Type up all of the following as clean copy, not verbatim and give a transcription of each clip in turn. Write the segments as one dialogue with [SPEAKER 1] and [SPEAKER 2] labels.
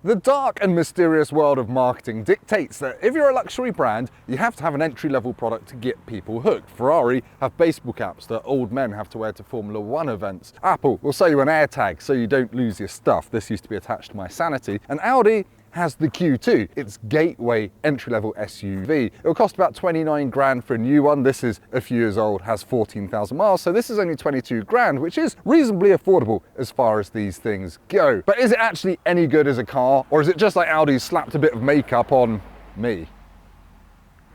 [SPEAKER 1] The dark and mysterious world of marketing dictates that if you're a luxury brand, you have to have an entry-level product to get people hooked. Ferrari have baseball caps that old men have to wear to Formula 1 events. Apple will sell you an AirTag so you don't lose your stuff. This used to be attached to my Sanity. And Audi has the Q2, its gateway entry-level SUV. It'll cost about 29 grand for a new one. This is a few years old, has 14,000 miles, so this is only 22 grand, which is reasonably affordable as far as these things go. But is it actually any good as a car, or is it just like Audi slapped a bit of makeup on me?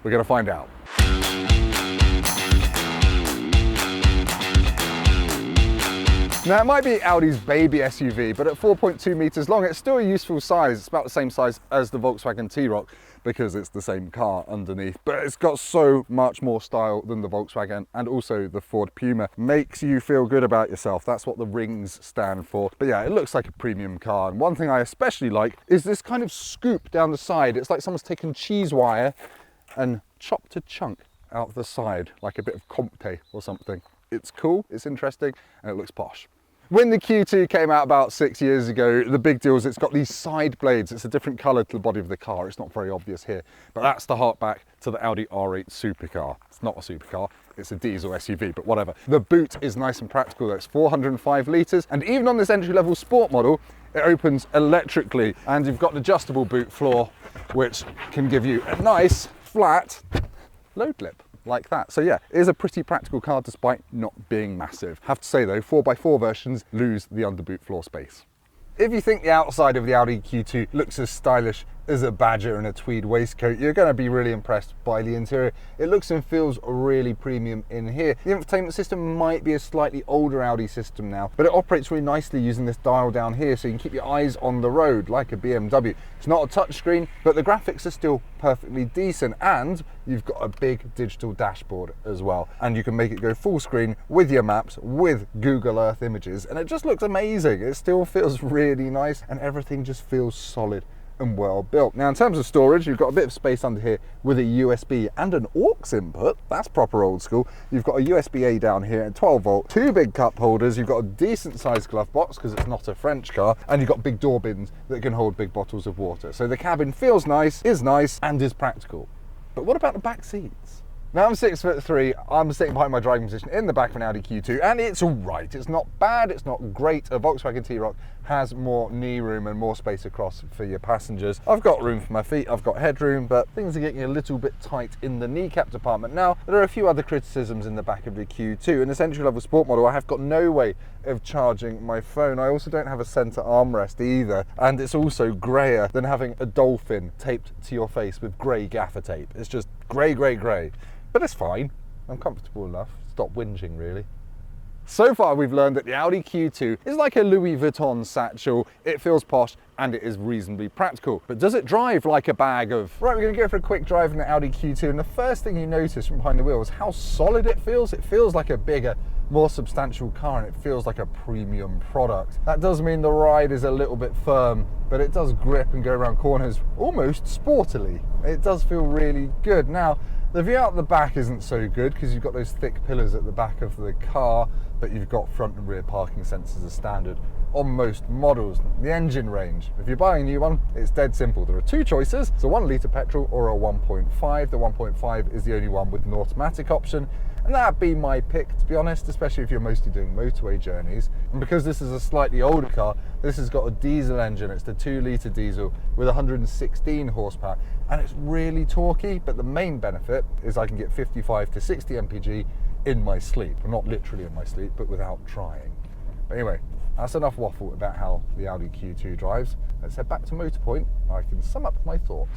[SPEAKER 1] We're gonna find out. Now, it might be Audi's baby SUV, but at 4.2 meters long, it's still a useful size. It's about the same size as the Volkswagen T-Roc because it's the same car underneath, but it's got so much more style than the Volkswagen, and also the Ford Puma makes you feel good about yourself. That's what the rings stand for. But yeah, it looks like a premium car. And one thing I especially like is this kind of scoop down the side. It's like someone's taken cheese wire and chopped a chunk out the side, like a bit of Comté or something. It's cool, it's interesting, and it looks posh. When the Q2 came out about 6 years ago, the big deal is it's got these side blades. It's a different colour to the body of the car. It's not very obvious here, but that's the hark back to the Audi R8 supercar. It's not a supercar, it's a diesel SUV, but whatever. The boot is nice and practical. It's 405 litres, and even on this entry-level sport model, it opens electrically, and you've got an adjustable boot floor, which can give you a nice, flat load lip. Like that. So yeah, it is a pretty practical car despite not being massive. Have to say though, 4x4 versions lose the underboot floor space. If you think the outside of the Audi Q2 looks as stylish as a badger in a tweed waistcoat, you're going to be really impressed by the interior. It looks and feels really premium in here. The infotainment system might be a slightly older Audi system now, but it operates really nicely using this dial down here, so you can keep your eyes on the road like a BMW. It's not a touchscreen, but the graphics are still perfectly decent, and you've got a big digital dashboard as well, and you can make it go full screen with your maps, with Google Earth images, and it just looks amazing. It still feels really nice, and everything just feels solid and well built. Now, in terms of storage, you've got a bit of space under here with a USB and an aux input. That's proper old school. You've got a USB-A down here and 12 volt, two big cup holders. You've got a decent sized glove box because it's not a French car, and you've got big door bins that can hold big bottles of water. So the cabin feels nice, and is practical. But what about the back seats? Now, I'm 6'3", I'm sitting behind my driving position in the back of an Audi Q2, and it's all right. It's not bad, it's not great. A Volkswagen T-Roc has more knee room and more space across for your passengers. I've got room for my feet, I've got headroom, but things are getting a little bit tight in the kneecap department. Now, there are a few other criticisms in the back of the Q2. In this entry-level sport model, I have got no way of charging my phone. I also don't have a center armrest either, and it's also grayer than having a dolphin taped to your face with grey gaffer tape. It's just grey, grey, grey. But it's fine, I'm comfortable enough. Stop whinging, really. So far, we've learned that the Audi Q2 is like a Louis Vuitton satchel. It feels posh and it is reasonably practical. But does it drive like a bag of... Right, we're gonna go for a quick drive in the Audi Q2, and the first thing you notice from behind the wheel is how solid it feels. It feels like a bigger, more substantial car, and it feels like a premium product. That does mean the ride is a little bit firm, but it does grip and go around corners almost sportily. It does feel really good. Now, the view out the back isn't so good because you've got those thick pillars at the back of the car, but you've got front and rear parking sensors as standard on most models. The engine range, if you're buying a new one, it's dead simple. There are two choices. It's a 1 litre petrol or a 1.5. The 1.5 is the only one with an automatic option, and that'd be my pick, to be honest, especially if you're mostly doing motorway journeys. And because this is a slightly older car, this has got a diesel engine. It's the 2 litre diesel with 116 horsepower, and it's really torquey, but the main benefit is I can get 55 to 60 mpg in my sleep. Well, not literally in my sleep, but without trying. But anyway, that's enough waffle about how the Audi Q2 drives. Let's head back to Motorpoint. I can sum up my thoughts.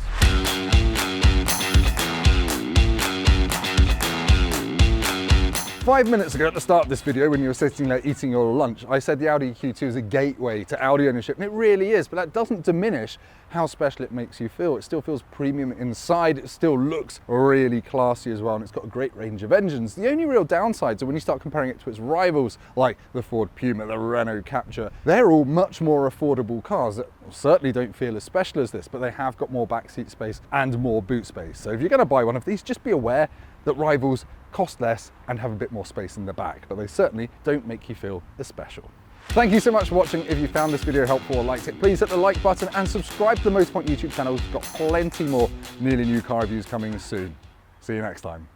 [SPEAKER 1] 5 minutes ago at the start of this video, when you were sitting there eating your lunch, I said the Audi Q2 is a gateway to Audi ownership, and it really is, but that doesn't diminish how special it makes you feel. It still feels premium inside, it still looks really classy as well, and it's got a great range of engines. The only real downsides are when you start comparing it to its rivals, like the Ford Puma, the Renault Captur. They're all much more affordable cars that certainly don't feel as special as this, but they have got more backseat space and more boot space. So if you're going to buy one of these, just be aware that rivals cost less and have a bit more space in the back, but they certainly don't make you feel as special. Thank you so much for watching. If you found this video helpful or liked it, please hit the like button and subscribe to the Motorpoint YouTube channel. We've got plenty more nearly new car reviews coming soon. See you next time.